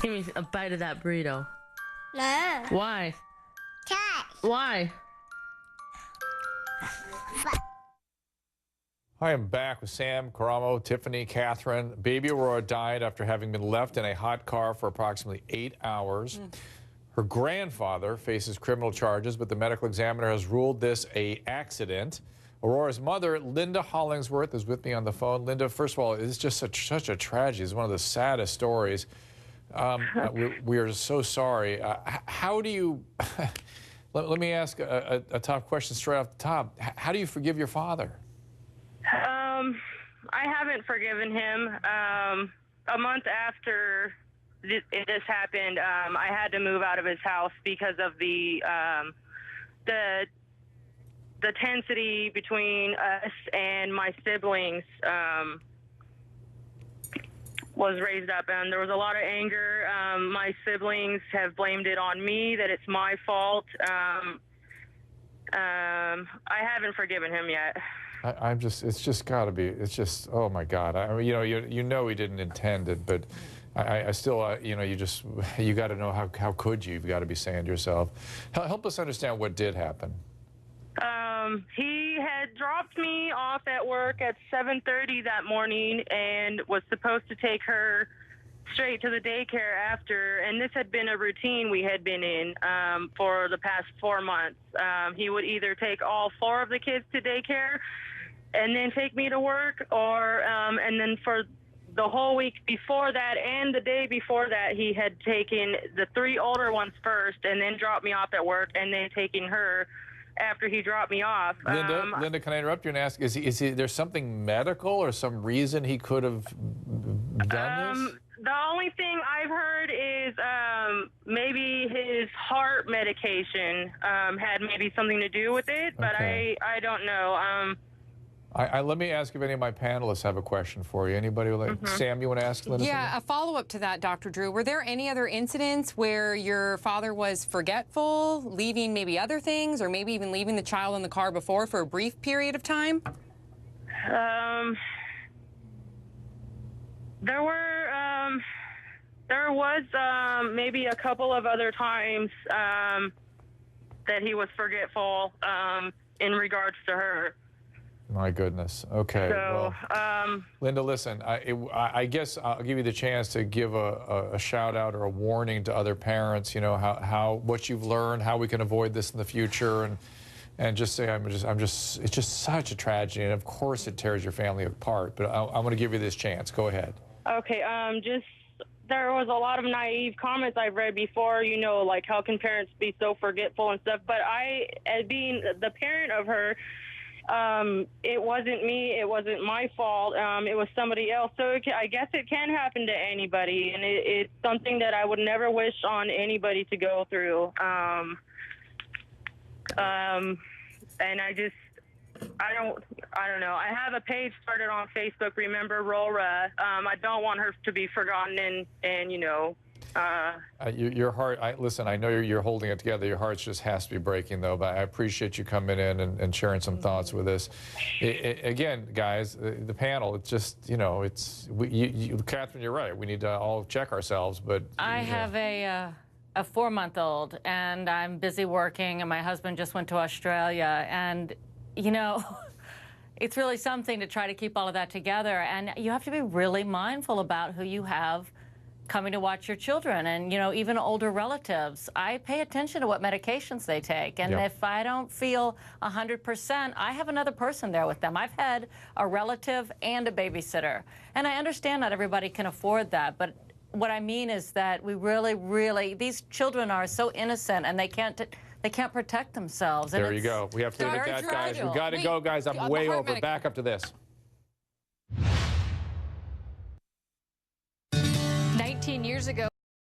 Give me a bite of that burrito. No. Why? Cat. Why? I am back with Sam, Karamo, Tiffany, Catherine. Baby Aurora died after having been left in a hot car for approximately 8 hours. Her grandfather faces criminal charges, but the medical examiner has ruled this an accident. Aurora's mother, Linda Hollingsworth, is with me on the phone. Linda, first of all, it's just such a tragedy. It's one of the saddest stories. We are so sorry. How do you, let me ask a tough question straight off the top. How do you forgive your father? I haven't forgiven him. A month after this happened, I had to move out of his house because of the tensity between us and my siblings was raised up, and there was a lot of anger. My siblings have blamed it on me, that it's my fault. I haven't forgiven him yet. It's just got to be, it's just, oh my God. I mean, you know he didn't intend it, but I still, you got to know how could you? You've got to be saying to yourself. Help us understand what did happen. He had dropped me off at work at 7:30 that morning and was supposed to take her straight to the daycare after, and this had been a routine we had been in for the past 4 months. He would either take all 4 of the kids to daycare and then take me to work, or and then for the whole week before that and the day before that, he had taken the 3 older ones first and then dropped me off at work and then taking her after he dropped me off. Linda, can I interrupt you and ask, is there something medical or some reason he could have done this? The only thing I've heard is maybe his heart medication had maybe something to do with it, but Okay. I don't know. Let me ask if any of my panelists have a question for you. Anybody? Sam, you want to ask Linda? Yeah, a follow-up to that, Dr. Drew. Were there any other incidents where your father was forgetful, leaving maybe other things, or maybe even leaving the child in the car before for a brief period of time? There was maybe a couple of other times that he was forgetful in regards to her. My goodness. Okay. So, well, Linda, listen, I guess I'll give you the chance to give a shout out or a warning to other parents, what you've learned, how we can avoid this in the future, and just say it's just such a tragedy, and of course it tears your family apart, but I'm going to give you this chance. Go ahead. Okay, there was a lot of naive comments I've read before, like how can parents be so forgetful and stuff, but as being the parent of her, it wasn't me, it wasn't my fault, it was somebody else. So I guess it can happen to anybody, and it's something that I would never wish on anybody to go through. And I don't know. I have a page started on Facebook, Remember Aurora. I don't want her to be forgotten, and your heart, listen, I know you're holding it together. Your heart just has to be breaking, though, but I appreciate you coming in and sharing some thoughts with us. Again, guys, the panel, it's just, Catherine, you're right. We need to all check ourselves, but... I have a 4-month-old, and I'm busy working, and my husband just went to Australia, and, it's really something to try to keep all of that together, and you have to be really mindful about who you have coming to watch your children, and even older relatives. I pay attention to what medications they take, and if I don't feel 100%, I have another person there with them. I've had a relative and a babysitter, and I understand not everybody can afford that, but what I mean is that we really, these children are so innocent, and they can't protect themselves. There you go. We have to leave it at that, guys. We got to go, guys. I'm way over. Back up to this. 19 years ago.